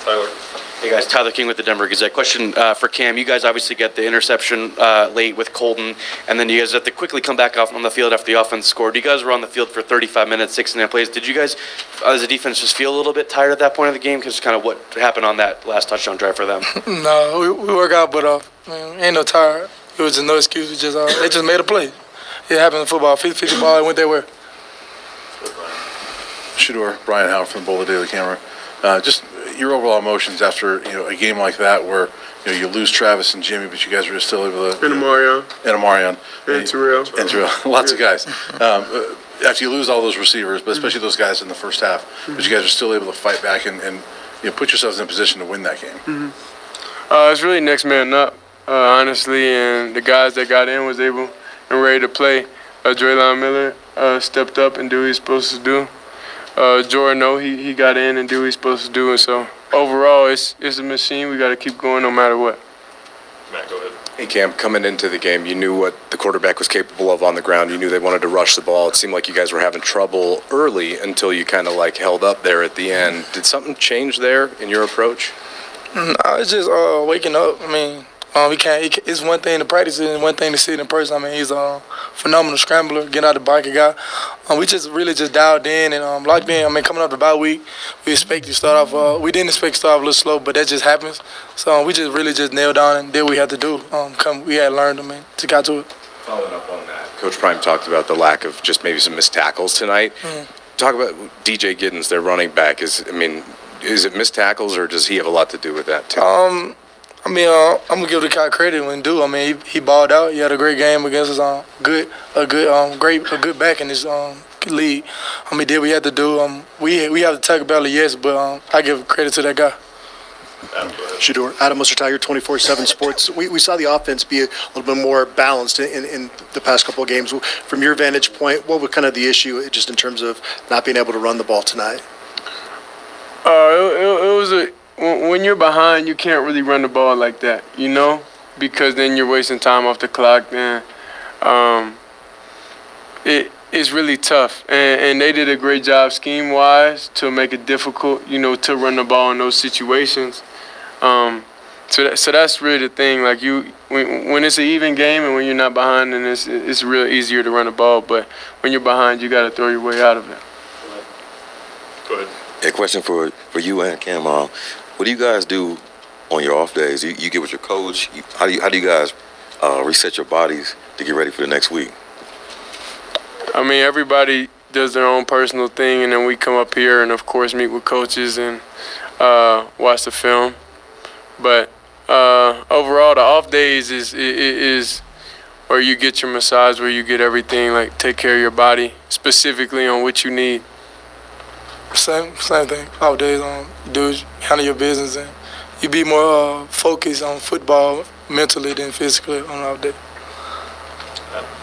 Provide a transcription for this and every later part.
Tyler. Hey guys, Tyler King with the Denver Gazette. Question for Cam. You guys obviously get the interception late with Colton, and then you guys have to quickly come back off on the field after the offense scored. You guys were on the field for 35 minutes, 69 plays. Did you guys, as a defense, just feel a little bit tired at that point of the game? Because kind of what happened on that last touchdown drive for them? No, we work out, but ain't no tired. It was just no excuse. They just made a play. It happened in football. 50-50 ball, it went their way. Shedeur, Brian Howard from the Boulder Daily Camera. Just your overall emotions after a game like that where you lose Travis and Jimmy, but you guys were still able to. And Amarion. And Terrell. Lots of guys. After you lose all those receivers, but especially those guys in the first half, but you guys are still able to fight back and put yourselves in a position to win that game. It's really next man up, honestly, and the guys that got in was able and ready to play. Draylon Miller stepped up and did what he's supposed to do. Jordan, he got in and did what he's supposed to do, and so overall, it's a machine. We got to keep going no matter what. Matt, go ahead. Hey, Cam, coming into the game, you knew what the quarterback was capable of on the ground. You knew they wanted to rush the ball. It seemed like you guys were having trouble early until you kind of held up there at the end. Did something change there in your approach? No, it's just waking up. I mean, we can't. It's one thing to practice it and one thing to see it in person. I mean, he's a phenomenal scrambler, get out the biker guy. We just really dialed in and locked in. I mean, coming up the bye week, we expect to start off. We didn't expect to start off a little slow, but that just happens. So we just really nailed down and did what we had to do. We had learned, to got to it. Following up on that, Coach Prime talked about the lack of just maybe some missed tackles tonight. Talk about DJ Giddens, their running back. Is it missed tackles or does he have a lot to do with that too? I'm gonna give the guy credit when due. I mean, he balled out. He had a great game against his good back in his league. He did what he had to do. We have to talk about it, yes, but I give credit to that guy. Shedeur, Adam Tiger, 24/7 Sports. We saw the offense be a little bit more balanced in the past couple of games. From your vantage point, what was kind of the issue just in terms of not being able to run the ball tonight? It was when you're behind, you can't really run the ball like that, because then you're wasting time off the clock. Then it's really tough, and they did a great job scheme-wise to make it difficult, to run the ball in those situations. So that's really the thing. Like when it's an even game and when you're not behind, then it's real easier to run the ball. But when you're behind, you got to throw your way out of it. Go ahead. A question for you and Cam. What do you guys do on your off days? You get with your coach. How do you guys reset your bodies to get ready for the next week? I mean, everybody does their own personal thing, and then we come up here and, of course, meet with coaches and watch the film. But overall, the off days is where you get your massage, where you get everything, take care of your body, specifically on what you need. Same thing. Off days, you handle your business, and you be more focused on football mentally than physically on off day.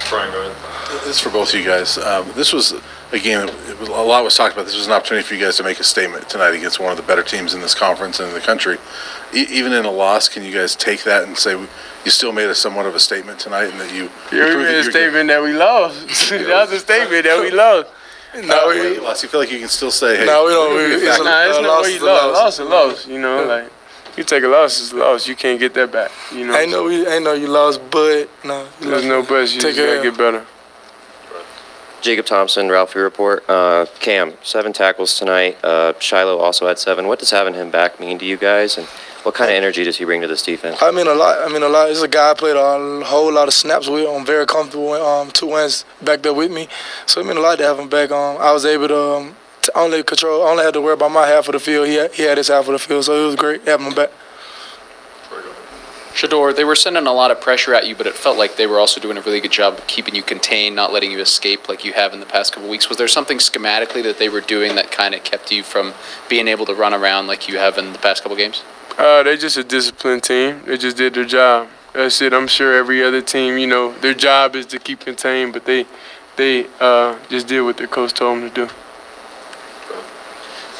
Brian, go ahead. This is for both of you guys. This was a game a lot was talked about. This was an opportunity for you guys to make a statement tonight against one of the better teams in this conference and in the country. Even in a loss, can you guys take that and say you still made somewhat of a statement tonight, and that you made a statement that we lost. That was a statement that we lost. No, you lost. You feel like you can still say, hey. No, we don't. It's not where you lost. Lost is lost. You take a loss, it's a loss. You can't get that back. I know you lost, but no. There's no but. You just gotta get better. Jacob Thompson, Ralphie Report. Cam, 7 tackles tonight. Shiloh also had 7. What does having him back mean to you guys, and what kind of energy does he bring to this defense? I mean a lot. He's a guy I played a whole lot of snaps with. I'm very comfortable with 2 wins back there with me. So it meant a lot to have him back. I was able to only had to worry about my half of the field. He had his half of the field, so it was great having him back. Shedeur, they were sending a lot of pressure at you, but it felt like they were also doing a really good job of keeping you contained, not letting you escape like you have in the past couple weeks. Was there something schematically that they were doing that kind of kept you from being able to run around like you have in the past couple games? They're just a disciplined team. They just did their job. That's it. I'm sure every other team, their job is to keep contained, but they just did what their coach told them to do.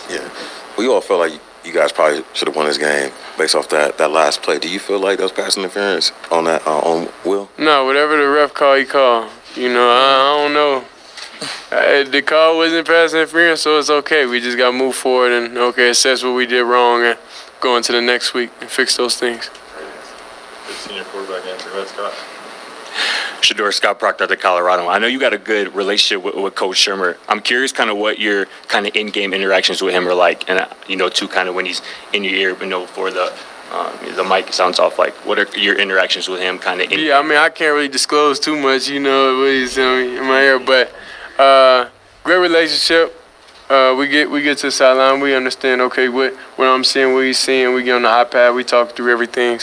Yeah. We all felt like you guys probably should have won this game based off that last play. Do you feel like that was pass interference on that on Will? No, whatever the ref call, he called. I don't know. The call wasn't pass interference, so it's okay. We just got to move forward and, assess what we did wrong and go into the next week and fix those things. Good senior quarterback answer. Go ahead, Scott. Shedeur, Scott Proctor at the Colorado. I know you got a good relationship with Coach Shermer. I'm curious kind of what your kind of in-game interactions with him are like, and to kind of when he's in your ear, for the mic sounds off. Like, what are your interactions with him kind of? Yeah, I mean, I can't really disclose too much, what he's in my ear, but great relationship. We get to the sideline, we understand, what I'm seeing, what he's seeing. We get on the iPad, we talk through everything.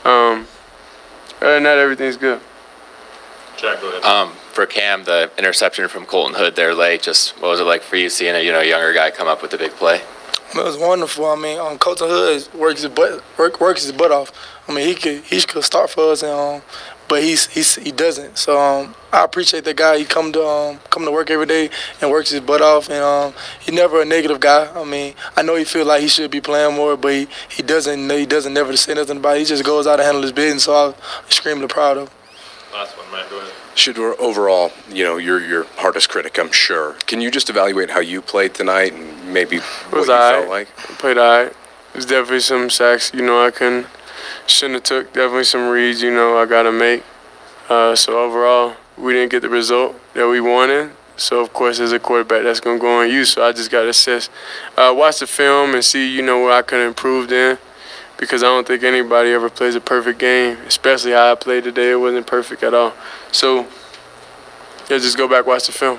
Other than that, everything's good. Jack, go ahead. For Cam, the interception from Colton Hood there late, just what was it like for you seeing a younger guy come up with the big play? It was wonderful. I mean, Colton Hood works his butt off. I mean, he could start for us, but he doesn't. So I appreciate that guy. He come to work every day and works his butt off, and he's never a negative guy. I mean, I know he feels like he should be playing more, but he doesn't. He doesn't never say nothing about it. He just goes out and handles his business. So I'm extremely proud of him. Last one, Matt. Go ahead. Shedeur, overall, you're your hardest critic, I'm sure. Can you just evaluate how you played tonight and maybe what you felt like? Played all right. There's definitely some sacks, shouldn't have took. Definitely some reads, I got to make. So overall, we didn't get the result that we wanted. So, of course, as a quarterback, that's going to go on you. So I just got to assess, watch the film and see, where I could have improved in. Because I don't think anybody ever plays a perfect game, especially how I played today. It wasn't perfect at all. So, just go back, watch the film.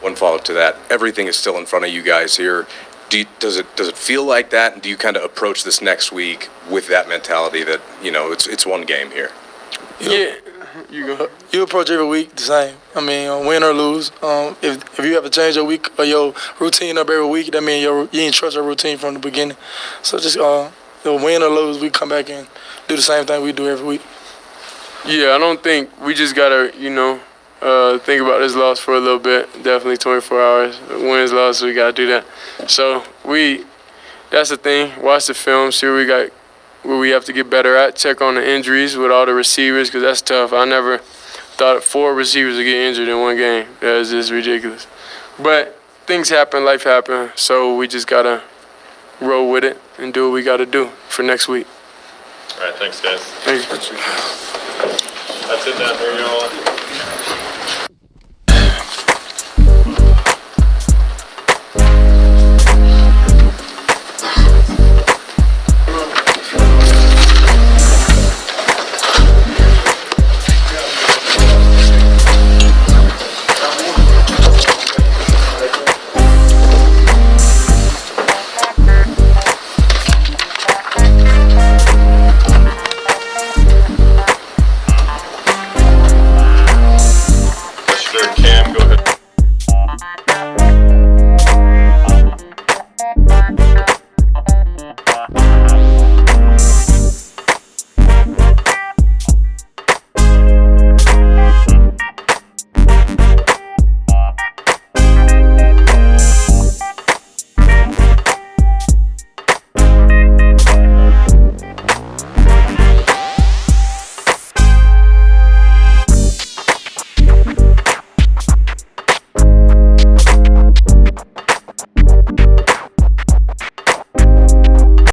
One follow-up to that. Everything is still in front of you guys here. Does it feel like that? And do you kind of approach this next week with that mentality that, it's one game here? Yeah. You go. You approach every week the same. I mean, win or lose. If you have to change your week or your routine up every week, that means you ain't trust your routine from the beginning. So just win or lose, we come back and do the same thing we do every week. Yeah, I don't think we just gotta, think about this loss for a little bit. Definitely 24 hours. Wins, losses, we gotta do that. So that's the thing. Watch the film, see where we have to get better at. Check on the injuries with all the receivers, because that's tough. I never thought 4 receivers would get injured in one game. That's just ridiculous. But things happen, life happens. So we just gotta roll with it and do what we gotta do for next week. All right, thanks, guys. Thank you. That's it down here, y'all.